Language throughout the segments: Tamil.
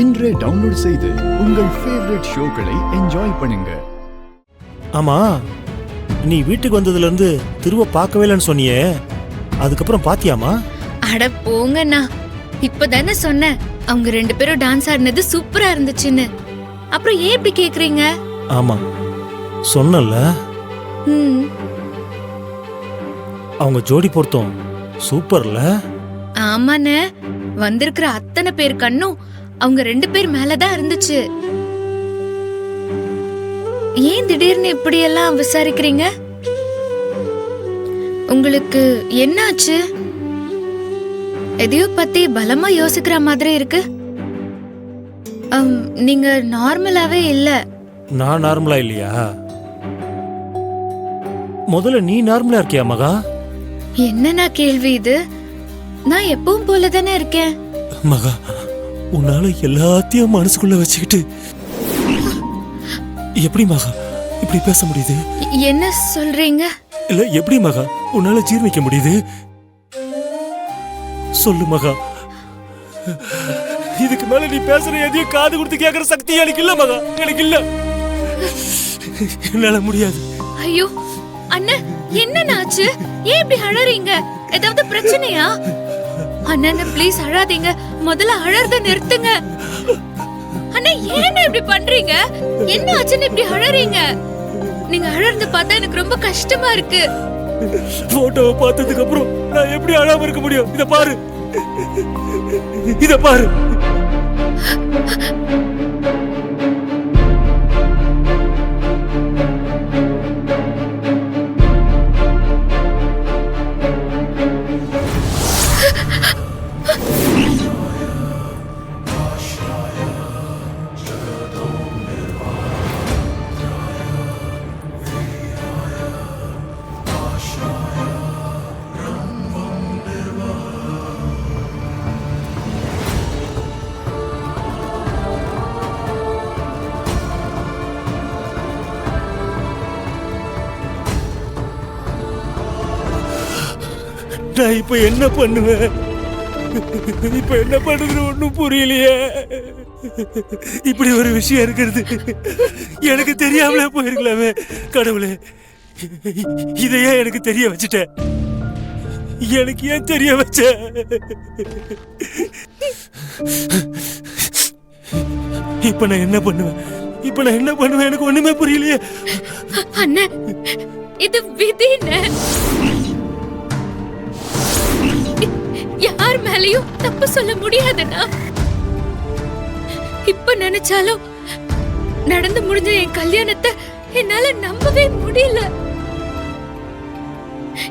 இன்றே டவுன்லோட் செய்து உங்கள் ஃபேவரட் ஷோக்களை என்ஜாய் பண்ணுங்க. ஆமா, நீ வீட்டுக்கு வந்ததுல இருந்து திருவ பார்க்கவே இல்லைன்னு சொன்னியே, அதுக்கப்புறம் பாத்தியாமா? அட போங்கண்ணா, இப்பதானே சொன்னேன் அவங்க 2 பேரும் டான்ஸ் ஆடினது சூப்பரா இருந்துச்சுன்னு. அப்புறம் ஏன் இப்படி கேக்குறீங்க? ஆமா சொன்னல, அவங்க ஜோடி பொருத்தம் சூப்பர்ல. ஆமாண்ணே, வந்திருக்கிற அத்தனை பேர் கண்ணும் அவங்க 2 பேர் மேலதான் இருந்துச்சு. ஏன் திடீர்னு இப்படி எல்லாம் விசாரிக்கிறீங்க? உங்களுக்கு என்னாச்சு? எதையோ பத்தி பலமா யோசிக்கிற மாதிரி இருக்கு. நீங்க நார்மலாவே இல்ல. நான் நார்மலா இல்லையா? முதல்ல நீ நார்மலா இருக்கியா மகா? என்னன்னா கேள்வி இது? நான் எப்பவும் போலதானே இருக்கேன். மகா, உன்னால எல்லாத்தையும் மனசுக்குள்ள வச்சுக்கிட்டு எப்படி மகா இப்படி பேச முடியுது? என்ன சொல்றீங்க? இல்ல, எப்படி மகா உன்னால ஜீர்ணிக்க முடியுது? சொல்லு மகா. இதுக்கு மேல நீ பேசுற எதையும் காது கொடுத்து கேக்குற சக்தி எனக்கு இல்ல மகா, எனக்கு இல்ல. என்னால முடியாது. ஐயோ அண்ணா, என்னன்னாச்சு? ஏன் இப்படி அழறீங்க? ஏதாவது பிரச்சனையா? அண்ணா ப்ளீஸ் அழாதீங்க, முதல்ல அழறத நிறுத்துங்க. அண்ணா ஏன் இப்படி பண்றீங்க? என்ன ஆச்சுன்னு இப்படி அழறீங்க? நீங்க அழறத பார்த்தா எனக்கு ரொம்ப கஷ்டமா இருக்கு. போட்டோவை பார்த்ததுக்கு அப்புறம் நான் எப்படி அழாம இருக்க முடியும்? இத பாரு, இத பாரு. நான் இப்ப என்ன பண்ணுவேன்? இப்ப என்ன பண்றது ஒண்ணும் புரியலையே. இப்படி ஒரு விஷயம் இருக்கிறது எனக்கு தெரியாமலே போயிருக்கலாமே. கடவுளே, இதையே எனக்கு தெரிய வச்சுட்ட. எனக்கு ஏன் தெரிய வச்ச? இப்ப நான் என்ன பண்ணுவேன்? இப்ப நான் என்ன பண்ணுவேன்? எனக்கு ஒண்ணுமே புரியலையே. அண்ணா, இது விதினே. யார் மேலயும் தப்பு சொல்ல முடியாதுன்னா. இப்ப நினைச்சாலும் நடந்து முடிஞ்ச என் கல்யாணத்தை என்னால நம்பவே முடியல.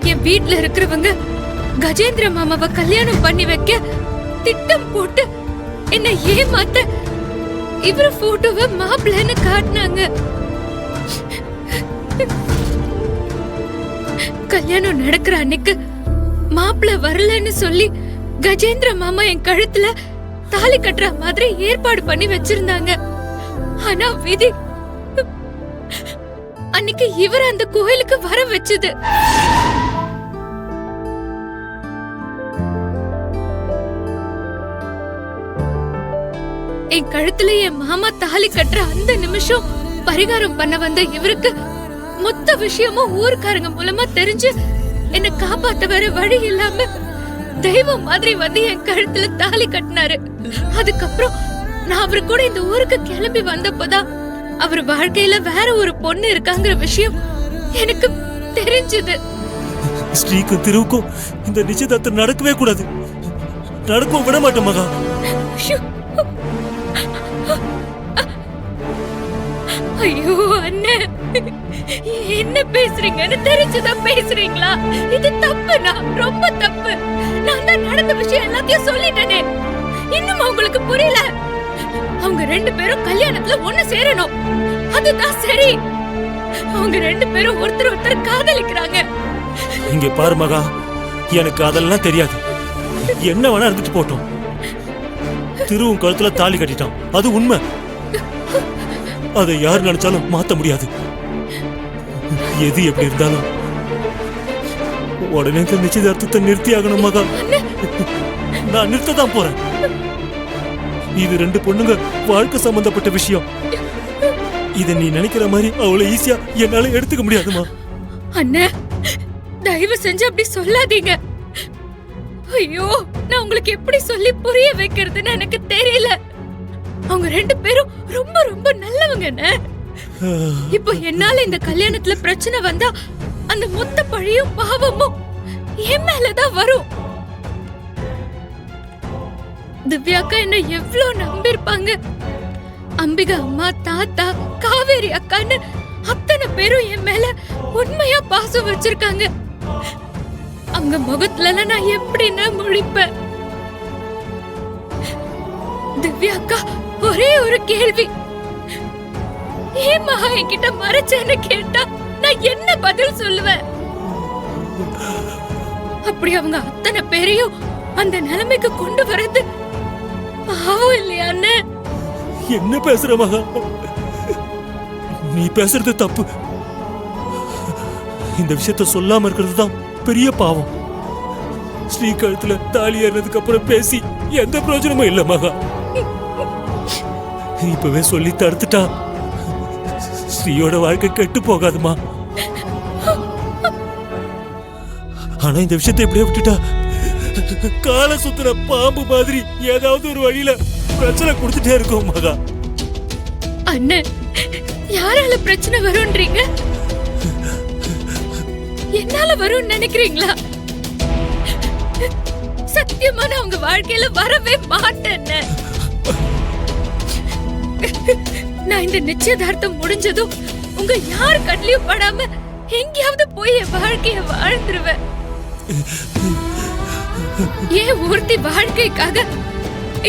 என் வீட்டுல இருக்கிறவங்க கஜேந்திர மாமாவை கல்யாணம் பண்ணி வைக்க திட்டம் போட்டு என்ன ஏமாத்த இவர போட்டோவை மாப்பிள்ளைன்னு காட்டினாங்க. கல்யாணம் நடக்கிற அன்னைக்கு மாப்பிள்ளை வரலன்னு சொல்லி கஜேந்திர மாமா என் கழுத்துல தாலி கட்டுற மாதிரி ஏற்பாடு பண்ணி வச்சிருந்தாங்க. ஆனா விதி அன்னைக்கு இவர் அந்த கோயிலுக்கு வர வச்சது. என் கழுத்துல என் மாமா தாலி கட்டுற அந்த நிமிஷம் பரிகாரம் பண்ண வந்த இவருக்கு மொத்த விஷயமும் ஊர்க்காரங்க மூலமா தெரிஞ்சு என்ன காப்பாத்த வேற வழி இல்லாம தெய்வம் மாதிரி வந்து என் கழுத்துல தாலி கட்டினாரு. அதுக்கப்புறம் நான் அவரு கூட இந்த ஊருக்கு கிளம்பி வந்தப்பதான் அவர் வாழ்க்கையில வேற ஒரு பொண்ணு இருக்காங்கிற விஷயம் எனக்கு தெரிஞ்சது. ஸ்ரீக்கும் திருவுக்கும் இந்த நிச்சயதார்த்தம் நடக்கவே கூடாது. நடக்கவும் விட மாட்டேன் மகா. ஐயோ அண்ணே, என்ன பேசுறீங்கன்னு தெரிஞ்சுதான் பேசுறீங்களா? இது தப்புனா ரொம்ப தப்பு. நான் தான் நடந்த விஷயம் எல்லாத்தையும் சொல்லிட்டேனே. இன்னும் உங்களுக்கு புரியல? அவங்க 2 பேரும் கல்யாணத்துல ஒண்ணு சேரணும், அதுதான் சரி. அவங்க 2 பேரும் ஒருத்தர் ஒருத்தர் காதலிக்கிறாங்க. இங்க பாரு மகா, எனக்கு அதெல்லாம் தெரியாது. என்ன வேணா இருந்துட்டு போட்டோம். திருவும் கழுத்துல தாலி கட்டிட்டான், அது உண்மை. அதை யார் நினைச்சாலும் மாத்த முடியாது. எது எப்படி இருந்தாலும் உடனே நிச்சயதார்த்தத்தை நிறுத்தி ஆகணும் மகா. நான் நிறுத்ததான் போறேன். இது ரெண்டு பொண்ணுங்க வாழ்க்கை சம்பந்தப்பட்ட விஷயம். இத நீ நினைக்கிற மாதிரி அவ்வளவு ஈஸியா என்னால எடுத்துக்க முடியாதுமா. அண்ணே, தயவு செஞ்சு அப்படி சொல்லாதீங்க. ஐயோ, நான் உங்களுக்கு எப்படி சொல்லி புரிய வைக்கிறதுன்னு எனக்கு தெரியல. அவங்க ரெண்டு பேரும் ரொம்ப ரொம்ப நல்லவங்க அண்ணே. இப்போ என்னால இந்த கல்யாணத்துல பிரச்சனை வந்தா அந்த மொத்த பழியும் பாவமும் என் மேலதான் வரும். திவ்யாக்கா என்ன எவ்வளவு நம்பிருப்பாங்க. அம்பிகா அம்மா, தாத்தா, காவேரி அக்கான்னு அத்தனை பேரும் என் மேல உண்மையா பாசம் வச்சிருக்காங்க. அவங்க முகத்துல நான் எப்படின்னா முழிப்பேன். திவ்யாக்கா ஒரே ஒரு கேள்வி, ஏன் மகா என்கிட்ட மறைச்சேன்னு கேட்டா நான் என்ன பதில் சொல்லுவேன்? அப்படி அவங்க அத்தனை பேரையும் அந்த நிலைமைக்கு கொண்டு வரது பாவம் இல்லையா அண்ணே? என்ன பேசுற மகா? நீ பேசுறது தப்பு. இந்த விஷயத்த சொல்லாம இருக்கிறது தான் பெரிய பாவம். ஸ்ரீ கழுத்துல தாலி ஏறினதுக்கு அப்புறம் பேசி எந்த பிரயோஜனமும் இல்ல மகா. இப்பவே சொல்லி தடுத்துட்டா ஸ்ரீயோட வாழ்க்கை கெட்டு போகாதுமா. ஆனா இந்த விஷயத்தை எப்படியே விட்டுட்டா கால சுத்துற பாம்பு மாதிரி ஏதாவது ஒரு வழியில பிரச்சனை கொடுத்துட்டே இருக்கும் மகா. அண்ணே, யாரால பிரச்சனை வரும்ன்றீங்க? என்னால வரும்னு நினைக்கிறீங்களா? சத்தியமா நான் உங்க வாழ்க்கையில வரவே மாட்டேன். நான் இந்த நிச்சயதார்த்தம் முடிஞ்சதும் உங்க யார் கண்ணிலையும் படாம எங்கேயாவது போய் என் வாழ்க்கைய வாழ்ந்துருவேன். ஏன் ஒருத்தி வாழ்க்கைக்காக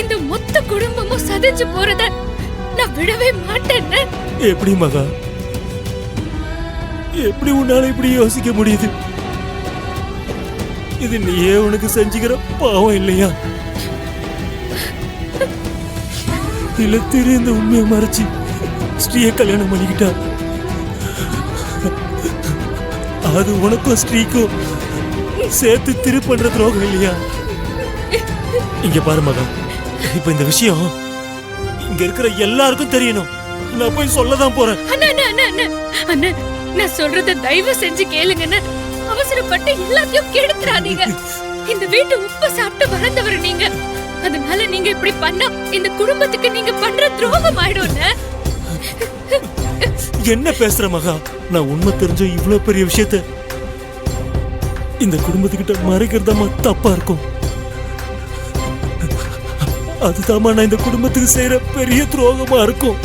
இந்த மொத்த குடும்பமும் சதைச்சு போறத நான் விடவே மாட்டேன். எப்படி மகா? எப்படி உன்னால இப்படி யோசிக்க முடியுது? இது நீயே உனக்கு செஞ்சுக்கிற பாவம் இல்லையா? இல்ல தெரிந்த உண்மையை மறைச்சு ஸ்ரீய கல்யாணம் பண்ணிக்கிட்டா அது உனக்கும் ஸ்ரீக்கும் சேர்த்து திரு பண்ற துரோகம் இல்லையா? இங்க பாரு மகா, இப்ப இந்த விஷயம் இங்க இருக்கிற எல்லாருக்கும் தெரியணும். நான் போய் சொல்லதான் போறேன். அண்ணா, நான் சொல்றத தயவு செஞ்சு கேளுங்கன்னு. அவசரப்பட்டு எல்லாத்தையும் கெடுத்துறாதீங்க. இந்த வீட்டு உப்பு சாப்பிட்டு வளர்ந்தவர் நீங்க. அதனால நீங்க இப்படி பண்ணா இந்த குடும்பத்துக்கு நீங்க பண்ற துரோகம் ஆயிடும். என்ன பேசுற மகா? நான் உண்மை தெரிஞ்ச இவ்வளவு பெரிய விஷயத்த இந்த குடும்பத்துக்கிட்ட மறைக்கிறதாமா தப்பா இருக்கும். அதுதாமா நான் இந்த குடும்பத்துக்கு செய்யற பெரிய துரோகமா இருக்கும்.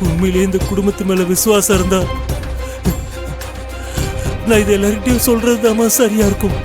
உண்மையிலேயே இந்த குடும்பத்து மேல விசுவாசம் இருந்தா நான் இது எல்லார்கிட்டயும் சொல்றதுதாமா சரியா இருக்கும்.